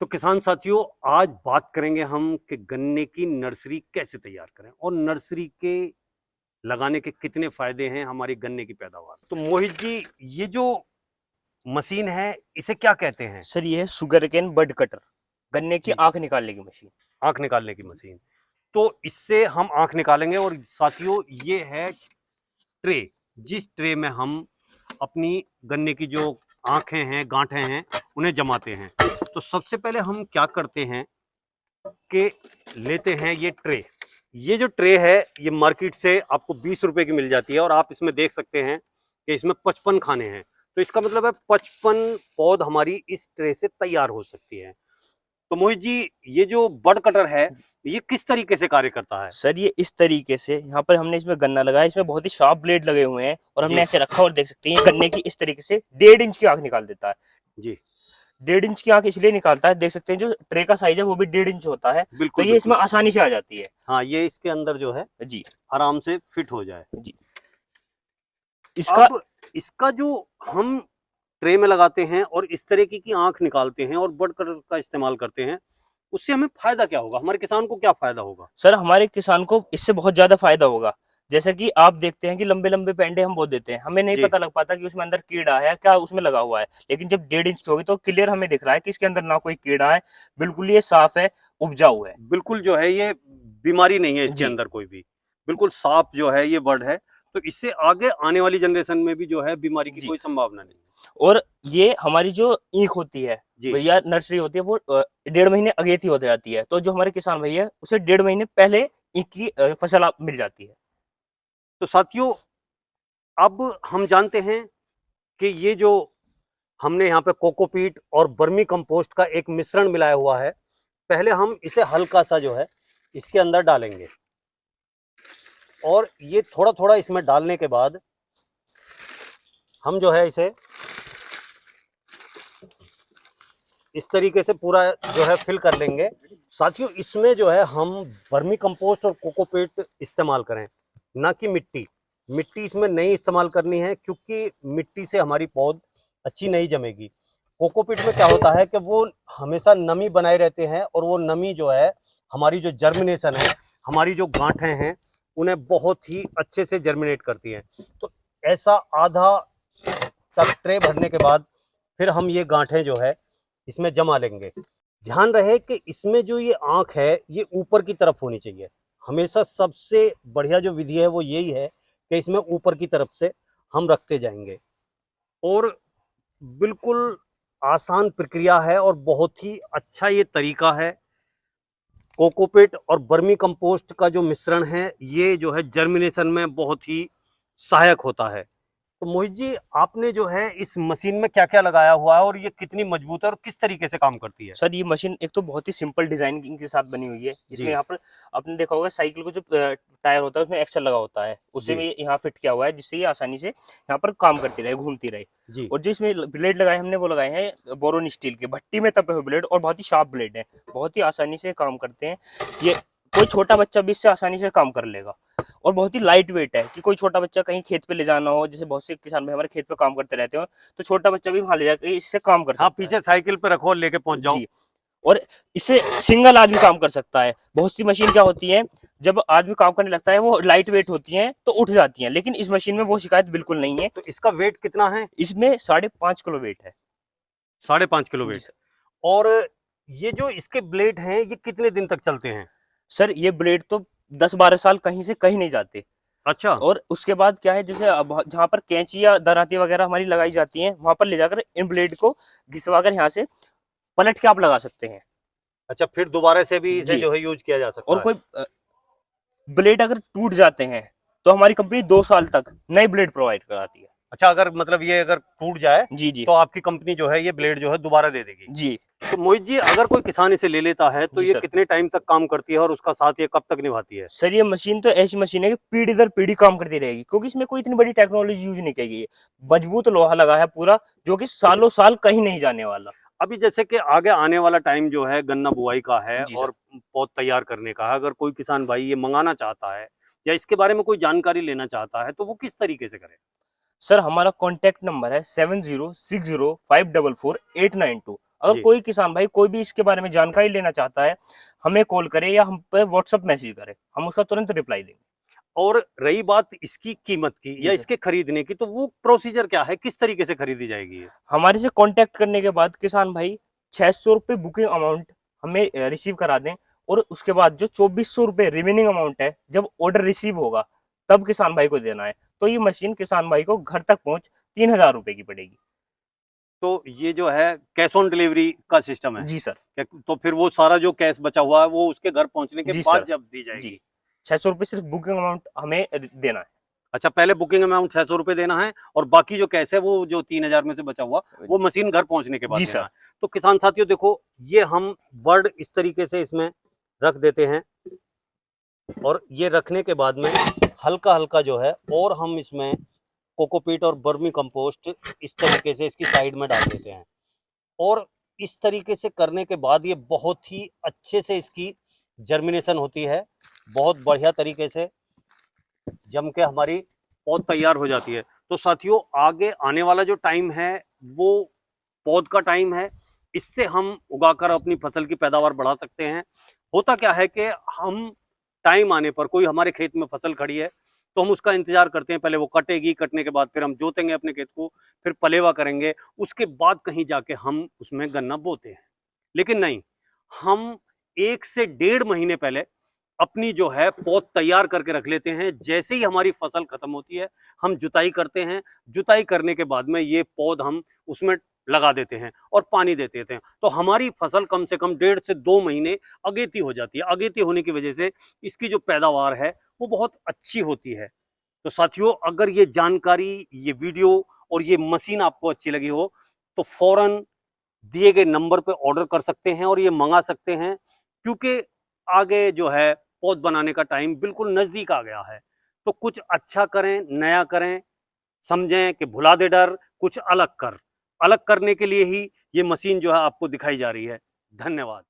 तो किसान साथियों, आज बात करेंगे हम कि गन्ने की नर्सरी कैसे तैयार करें और नर्सरी के लगाने के कितने फायदे हैं हमारी गन्ने की पैदावार। तो मोहित जी, ये जो मशीन है इसे क्या कहते हैं? सर ये है शुगर केन बड कटर, गन्ने की जी, आंख निकालने की मशीन। आंख निकालने की मशीन। तो इससे हम आंख निकालेंगे और साथियों ये है ट्रे, जिस ट्रे में हम अपनी गन्ने की जो आंखें हैं, गांठें हैं, उन्हें जमाते हैं। तो सबसे पहले हम क्या करते हैं कि लेते हैं ये ट्रे। ये जो ट्रे है ये मार्केट से आपको 20 रुपए की मिल जाती है और आप इसमें देख सकते हैं कि इसमें 55 खाने हैं। तो इसका मतलब है 55 पौध हमारी इस ट्रे से तैयार हो सकती है। तो मोहित जी, ये जो बड कटर है ये किस तरीके से कार्य करता है? सर ये इस तरीके से, यहाँ पर हमने इसमें गन्ना लगाया, इसमें बहुत ही शार्प ब्लेड लगे हुए हैं और हमने जी ऐसे रखा और देख सकते हैं ये गन्ने की इस तरीके से 1.5 इंच की आंख निकाल देता है। जी, 1.5 इंच की आंख इसलिए निकालता है, देख सकते हैं जो ट्रे का साइज है वो भी 1.5 इंच होता है, तो बिल्कुल ये बिल्कुल। इसमें आसानी से आ जाती है। हाँ, ये इसके अंदर जो है जी आराम से फिट हो जाए। जी। इसका अब इसका जो हम ट्रे में लगाते हैं और इस तरीके की आंख निकालते हैं और बड कटर का इस्तेमाल करते हैं, उससे हमें फायदा क्या होगा? हमारे किसान को क्या फायदा होगा? सर हमारे किसान को इससे बहुत ज्यादा फायदा होगा। जैसे कि आप देखते हैं कि लंबे लंबे पेंडे हम बो देते हैं, हमें नहीं जी, पता लग पाता कि उसमें अंदर कीड़ा है क्या उसमें लगा हुआ है, लेकिन जब 1.5 इंच की होगी तो क्लियर हमें दिख रहा है कि इसके अंदर ना कोई कीड़ा है, बिल्कुल ये साफ है, उपजाऊ है। बिल्कुल जो है ये बीमारी नहीं है इसके जी अंदर कोई भी। बिल्कुल साफ जो है ये बर्ड है। तो इससे आगे आने वाली जनरेशन में भी जो है बीमारी की जी। कोई संभावना नहीं है। और ये हमारी जो ईख होती है जी, भैया, नर्सरी होती है वो 1.5 महीने अगेती हो जाती है, तो जो हमारे किसान भैया है, उसे 1.5 महीने पहले ईख की फसल मिल जाती है। तो साथियों, अब हम जानते हैं कि ये जो हमने यहाँ पे कोकोपीट और वर्मी कंपोस्ट का एक मिश्रण मिलाया हुआ है, पहले हम इसे हल्का सा जो है इसके अंदर डालेंगे और ये थोड़ा थोड़ा इसमें डालने के बाद हम जो है इसे इस तरीके से पूरा जो है फिल कर लेंगे। साथियों, इसमें जो है हम वर्मी कंपोस्ट और कोकोपीट इस्तेमाल करें, ना कि मिट्टी। मिट्टी इसमें नहीं इस्तेमाल करनी है क्योंकि मिट्टी से हमारी पौध अच्छी नहीं जमेगी। कोकोपीट में क्या होता है कि वो हमेशा नमी बनाए रहते हैं और वो नमी जो है हमारी जो जर्मिनेशन है, हमारी जो गांठें हैं, उन्हें बहुत ही अच्छे से जर्मिनेट करती हैं। तो ऐसा आधा तक ट्रे भरने के बाद फिर हम ये गांठें जो है इसमें जमा लेंगे। ध्यान रहे कि इसमें जो ये आंख है ये ऊपर की तरफ होनी चाहिए। हमेशा सबसे बढ़िया जो विधि है वो यही है कि इसमें ऊपर की तरफ से हम रखते जाएंगे और बिल्कुल आसान प्रक्रिया है और बहुत ही अच्छा ये तरीका है। कोकोपीट और वर्मी कंपोस्ट का जो मिश्रण है ये जो है जर्मिनेशन में बहुत ही सहायक होता है। तो मोहित जी, आपने जो है इस मशीन में क्या क्या लगाया हुआ है और ये कितनी मजबूत है और किस तरीके से काम करती है? सर ये मशीन एक तो बहुत ही सिंपल डिजाइन के साथ बनी हुई है, जिसमें जी यहाँ पर आपने देखा होगा साइकिल को जो टायर होता है उसमें एक्सल लगा होता है, उसे जी में यहाँ फिट किया हुआ है, जिससे ये आसानी से यहाँ पर काम करती रहे, घूमती रहे। जी। और जिसमें ब्लेड लगाए हमने वो लगाए हैं बोरोन स्टील के, भट्टी में तपे हुए ब्लेड, और बहुत ही शार्प ब्लेड है, बहुत ही आसानी से काम करते हैं। ये कोई छोटा बच्चा भी इससे आसानी से काम कर लेगा। और बहुत ही लाइट वेट है कि कोई छोटा बच्चा कहीं खेत पे ले जाना हो, जैसे बहुत से किसान भाई हमारे खेत पे काम करते रहते हो, तो छोटा बच्चा भी वहां ले जाकर इससे काम कर हाँ, सकता है। पीछे साइकिल पे रखो और लेके पहुंच जाओ। जी। और इससे सिंगल आदमी काम कर सकता है। बहुत सी मशीन क्या होती है, जब आदमी काम करने लगता है वो लाइट वेट होती हैं तो उठ जाती हैं, लेकिन इस मशीन में वो शिकायत बिल्कुल नहीं है। तो इसका वेट कितना है? इसमें 5.5 किलो वेट है। 5.5 किलो जी वेट। सर। और ये जो इसके ब्लेड हैं ये कितने दिन तक चलते हैं? सर ये ब्लेड तो 10-12 साल कहीं से कहीं नहीं जाते। अच्छा। और उसके बाद क्या है, जैसे अब जहाँ पर कैंची या दराती वगैरह हमारी लगाई जाती हैं, वहां पर ले जाकर इन ब्लेड को घिसवा कर यहाँ से पलट के आप लगा सकते हैं। अच्छा, फिर दोबारा से भी इसे जी। जो है यूज किया जा और सकता है? कोई ब्लेड अगर टूट जाते हैं तो हमारी कंपनी 2 साल तक नई ब्लेड प्रोवाइड कराती है। अच्छा, अगर मतलब ये अगर टूट जाए जी जी। तो आपकी कंपनी जो है ये ब्लेड जो है दोबारा दे देगी? जी तो मोहित जी, अगर कोई किसान इसे ले लेता है तो जी ये सर। कितने टाइम तक काम करती है और उसका साथ ये कब तक निभाती है? सर ये मशीन तो ऐसी मशीन है कि पीढ़ी दर पीढ़ी काम करती रहेगी, क्योंकि इसमें कोई इतनी बड़ी टेक्नोलॉजी यूज नहीं की गई है। मजबूत लोहा लगा है पूरा, जो कि सालों साल कहीं नहीं जाने वाला। अभी जैसे कि आगे आने वाला टाइम जो है गन्ना बुआई का है जी सर। और पौध तैयार करने का है, अगर कोई किसान भाई ये मंगाना चाहता है या इसके बारे में कोई जानकारी लेना चाहता है तो वो किस तरीके से करे? सर हमारा कॉन्टैक्ट नंबर है 7060544892। अगर जी। कोई किसान भाई कोई भी इसके बारे में जानकारी लेना चाहता है, हमें कॉल करे या हम पे व्हाट्सएप मैसेज करे, हम उसका तुरंत रिप्लाई देंगे। और रही बात इसकी कीमत की जी या सर। इसके खरीदने की, तो वो प्रोसीजर क्या है, किस तरीके से खरीदी जाएगी ये? हमारे से कांटेक्ट करने के बाद किसान भाई 600 रुपये बुकिंग अमाउंट हमें रिसीव करा दें, और उसके बाद जो 2400 रुपये रिमेनिंग अमाउंट है, जब ऑर्डर रिसीव होगा तब किसान भाई को देना है। तो ये मशीन किसान भाई को घर तक पहुंच 3000 रुपये की पड़ेगी। तो ये जो है कैश ऑन डिलीवरी का सिस्टम है? जी सर। तो फिर वो सारा जो कैश बचा हुआ है वो उसके घर पहुंचने के जी बाद सर। जब दी जी, जाएगी? 600 रुपये सिर्फ बुकिंग अमाउंट हमें देना है। अच्छा, पहले बुकिंग अमाउंट 600 रुपये देना है और बाकी जो कैश है वो जो 3000 में से बचा हुआ वो मशीन घर पहुंचने के बाद जी देना सर। है। तो किसान साथियों देखो, ये हम वर्ड इस तरीके से इसमें रख देते हैं और ये रखने के बाद में हल्का हल्का जो है और हम इसमें कोकोपीट और वर्मी कंपोस्ट इस तरीके से इसकी साइड में डाल देते हैं। और इस तरीके से करने के बाद ये बहुत ही अच्छे से इसकी जर्मिनेशन होती है, बहुत बढ़िया तरीके से जम के हमारी पौध तैयार हो जाती है। तो साथियों आगे आने वाला जो टाइम है वो पौध का टाइम है, इससे हम उगाकर अपनी फसल की पैदावार बढ़ा सकते हैं। होता क्या है कि हम टाइम आने पर कोई हमारे खेत में फसल खड़ी है तो हम उसका इंतजार करते हैं, पहले वो कटेगी, कटने के बाद फिर हम जोतेंगे अपने खेत को, फिर पलेवा करेंगे, उसके बाद कहीं जाके हम उसमें गन्ना बोते हैं। लेकिन नहीं, हम 1 से 1.5 महीने पहले अपनी जो है पौध तैयार करके रख लेते हैं। जैसे ही हमारी फसल खत्म होती है हम जुताई करते हैं, जुताई करने के बाद में ये पौध हम उसमें लगा देते हैं और पानी दे देते हैं। तो हमारी फसल कम से कम 1.5 से 2 महीने अगेती हो जाती है। अगेती होने की वजह से इसकी जो पैदावार है वो बहुत अच्छी होती है। तो साथियों अगर ये जानकारी, ये वीडियो और ये मशीन आपको अच्छी लगी हो तो फौरन दिए गए नंबर पे ऑर्डर कर सकते हैं और ये मंगा सकते हैं, क्योंकि आगे जो है पौध बनाने का टाइम बिल्कुल नजदीक आ गया है। तो कुछ अच्छा करें, नया करें, समझें कि भुला दे डर, कुछ अलग कर। अलग करने के लिए ही ये मशीन जो है आपको दिखाई जा रही है। धन्यवाद।